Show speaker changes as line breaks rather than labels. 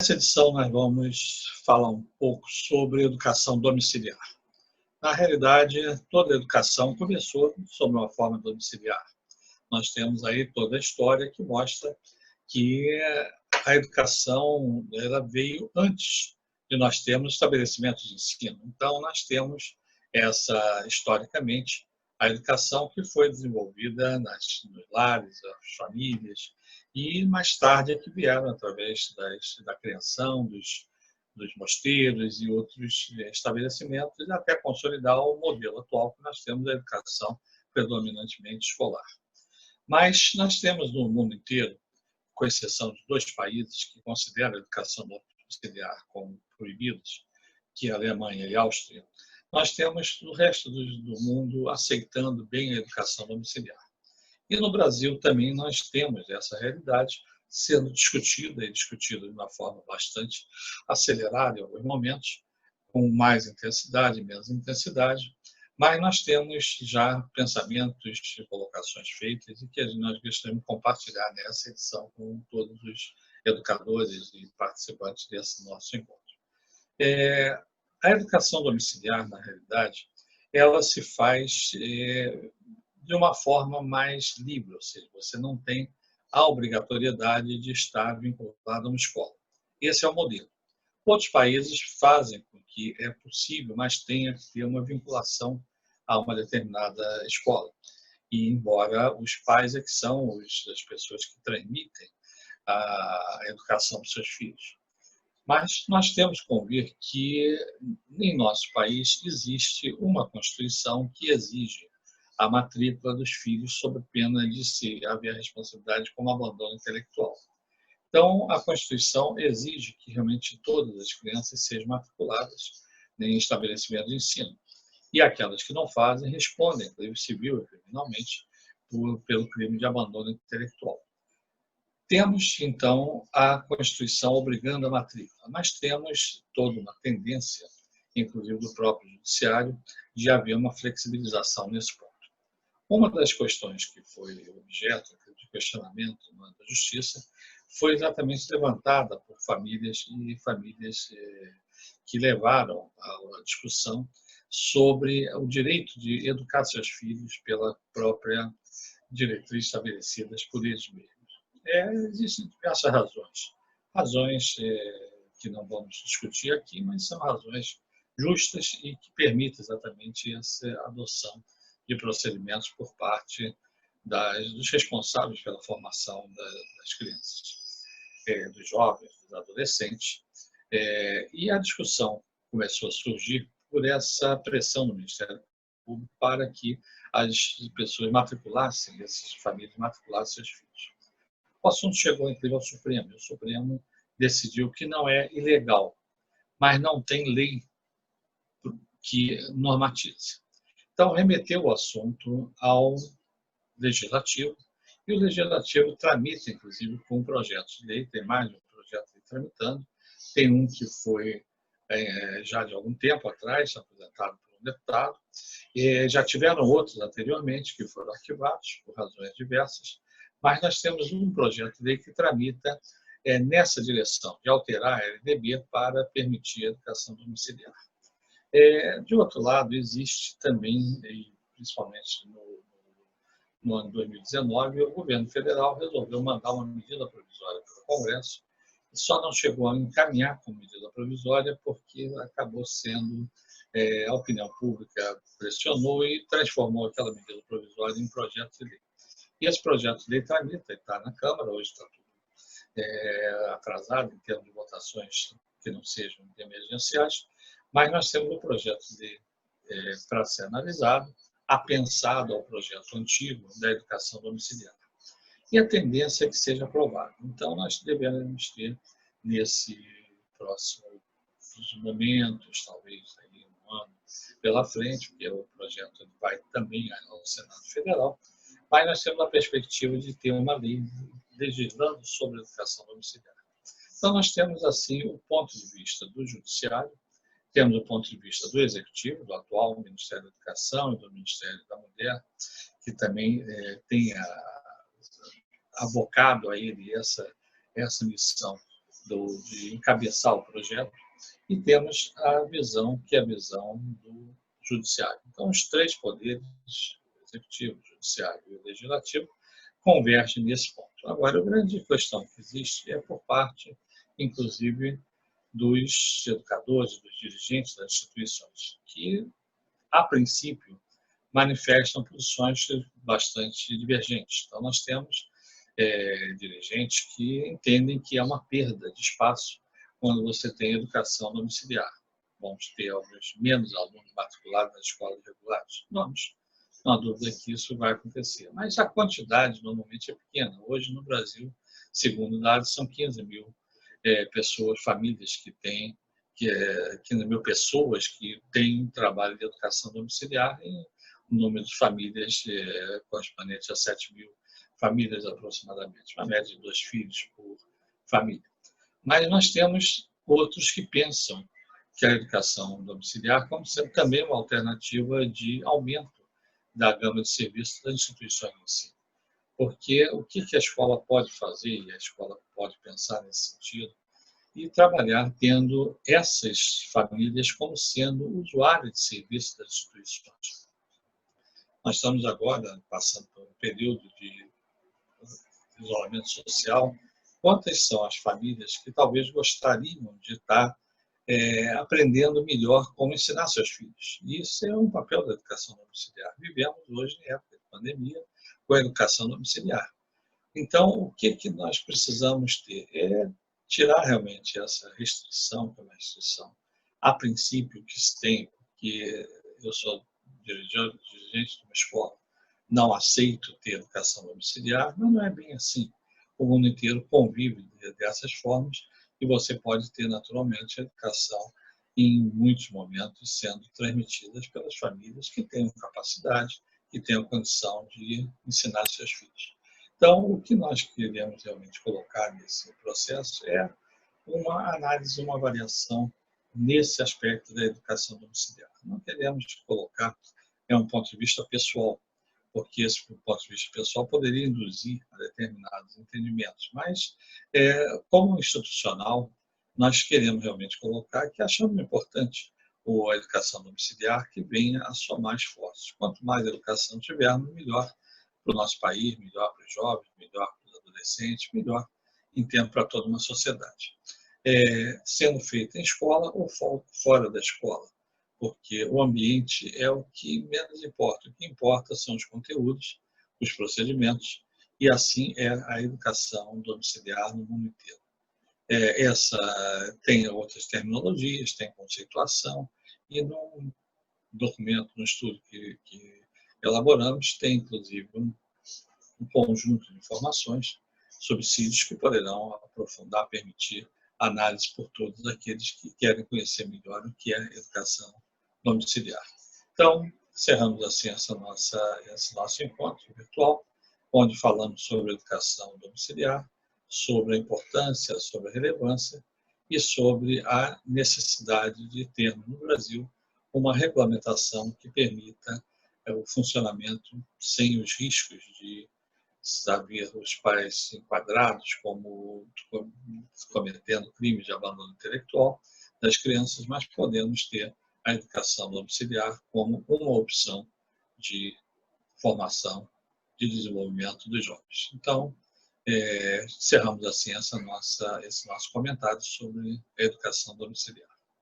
Nessa edição, nós vamos falar um pouco sobre educação domiciliar. Na realidade, toda a educação começou sob uma forma domiciliar. Nós temos aí toda a história que mostra que a educação ela veio antes de nós termos estabelecimentos de ensino. Então, nós temos historicamente, a educação que foi desenvolvida nos lares, nas famílias, e mais tarde é que vieram através da criação dos mosteiros e outros estabelecimentos, até consolidar o modelo atual que nós temos da educação predominantemente escolar. Mas nós temos no mundo inteiro, com exceção de 2 países que consideram a educação domiciliar como proibidos, que é a Alemanha e a Áustria, nós temos o resto do mundo aceitando bem a educação domiciliar. E no Brasil também nós temos essa realidade sendo discutida e discutida de uma forma bastante acelerada em alguns momentos, com mais intensidade, menos intensidade, mas nós temos já pensamentos e colocações feitas e que nós gostaríamos de compartilhar nessa edição com todos os educadores e participantes desse nosso encontro. A educação domiciliar, na realidade, ela se faz de uma forma mais livre, ou seja, você não tem a obrigatoriedade de estar vinculado a uma escola. Esse é o modelo. Outros países fazem com que é possível, mas tenha que ter uma vinculação a uma determinada escola. E embora os pais é que são as pessoas que transmitem a educação dos seus filhos. Mas nós temos que convir que em nosso país existe uma Constituição que exige a matrícula dos filhos sob pena de se haver responsabilidade como abandono intelectual. Então, a Constituição exige que realmente todas as crianças sejam matriculadas em estabelecimentos de ensino. E aquelas que não fazem respondem, crime civil e criminalmente, pelo crime de abandono intelectual. Temos, então, a Constituição obrigando a matrícula, mas temos toda uma tendência, inclusive do próprio Judiciário, de haver uma flexibilização nesse ponto. Uma das questões que foi objeto de questionamento da Justiça foi exatamente levantada por famílias que levaram à discussão sobre o direito de educar seus filhos pela própria diretriz estabelecidas por eles mesmos. Existem diversas razões que não vamos discutir aqui, mas são razões justas e que permitem exatamente essa adoção de procedimentos por parte dos responsáveis pela formação das crianças, dos jovens, dos adolescentes. E a discussão começou a surgir por essa pressão do Ministério Público para que as pessoas matriculassem, essas famílias matriculassem seus filhos. O assunto chegou inclusive ao Supremo, e o Supremo decidiu que não é ilegal, mas não tem lei que normatize. Então, remeteu o assunto ao Legislativo, e o Legislativo tramita, inclusive, com um projeto de lei, tem mais de um projeto de lei tramitando, tem um que foi já de algum tempo atrás, apresentado por um deputado, já tiveram outros anteriormente que foram arquivados por razões diversas, mas nós temos um projeto de lei que tramita nessa direção, de alterar a LDB para permitir a educação domiciliar. De outro lado, existe também, principalmente no ano de 2019, o governo federal resolveu mandar uma medida provisória para o Congresso, e só não chegou a encaminhar como medida provisória porque acabou sendo, a opinião pública pressionou e transformou aquela medida provisória em projeto de lei. E esse projeto de lei tramita, está na Câmara, hoje está tudo atrasado em termos de votações que não sejam emergenciais, mas nós temos um projeto de lei para ser analisado, apensado ao projeto antigo da educação domiciliar. E a tendência é que seja aprovado. Então, nós devemos ter, nesse próximo momentos, talvez aí um ano pela frente, porque o projeto vai também ao Senado Federal, mas nós temos a perspectiva de ter uma lei legislando sobre a educação domiciliar. Então, nós temos, assim, o ponto de vista do Judiciário, temos o ponto de vista do Executivo, do atual Ministério da Educação e do Ministério da Mulher, que também tem abocado a ele essa missão de encabeçar o projeto, e temos a visão, que é a visão do judiciário. Então, os três poderes, executivo, judiciário e legislativo, convergem nesse ponto. Agora, a grande questão que existe é por parte, inclusive, dos educadores, dos dirigentes das instituições, que, a princípio, manifestam posições bastante divergentes. Então, nós temos dirigentes que entendem que é uma perda de espaço quando você tem educação domiciliar. Vamos ter menos alunos matriculados nas escolas regulares? Vamos. Não há dúvida que isso vai acontecer. Mas a quantidade normalmente é pequena. Hoje, no Brasil, segundo dados, são 15 mil pessoas, famílias que têm, 15 mil pessoas que têm trabalho de educação domiciliar, e o número de famílias correspondente a 7 mil famílias aproximadamente, uma média de 2 filhos por família. Mas nós temos outros que pensam que a educação domiciliar como sendo também uma alternativa de aumento da gama de serviços das instituições de ensino. Porque o que a escola pode fazer, e a escola pode pensar nesse sentido, e trabalhar tendo essas famílias como sendo usuários de serviços das instituições. Nós estamos agora passando por um período de isolamento social. Quantas são as famílias que talvez gostariam de estar aprendendo melhor como ensinar seus filhos? E isso é um papel da educação domiciliar. Vivemos hoje, em época de pandemia, com a educação domiciliar. Então, o que nós precisamos ter é tirar realmente essa restrição, que é uma restrição, a princípio, que se tem, porque eu sou dirigente de uma escola, não aceito ter educação domiciliar, mas não é bem assim. O mundo inteiro convive dessas formas e você pode ter, naturalmente, a educação em muitos momentos sendo transmitidas pelas famílias que tenham capacidade, que tenham condição de ensinar seus filhos. Então, o que nós queremos realmente colocar nesse processo é uma análise, uma avaliação nesse aspecto da educação domiciliar. Não queremos colocar um ponto de vista pessoal, porque esse ponto de vista pessoal poderia induzir a determinados entendimentos. Mas, como institucional, nós queremos realmente colocar que achamos importante a educação domiciliar que venha a somar esforços. Quanto mais educação tivermos, melhor para o nosso país, melhor para os jovens, melhor para os adolescentes, melhor em tempo para toda uma sociedade. Sendo feita em escola ou fora da escola, porque o ambiente é o que menos importa. O que importa são os conteúdos, os procedimentos, e assim é a educação domiciliar no mundo inteiro. Essa tem outras terminologias, tem conceituação, e no documento, no estudo que elaboramos, tem inclusive um conjunto de informações, subsídios que poderão aprofundar, permitir análise por todos aqueles que querem conhecer melhor o que é educação domiciliar. Então, encerramos assim esse nosso encontro virtual, onde falamos sobre educação domiciliar, sobre a importância, sobre a relevância e sobre a necessidade de termos no Brasil uma regulamentação que permita o funcionamento sem os riscos de haver os pais enquadrados como cometendo crimes de abandono intelectual das crianças, mas podemos ter a educação domiciliar como uma opção de formação, de desenvolvimento dos jovens. Então, encerramos assim esse nosso comentário sobre a educação domiciliar.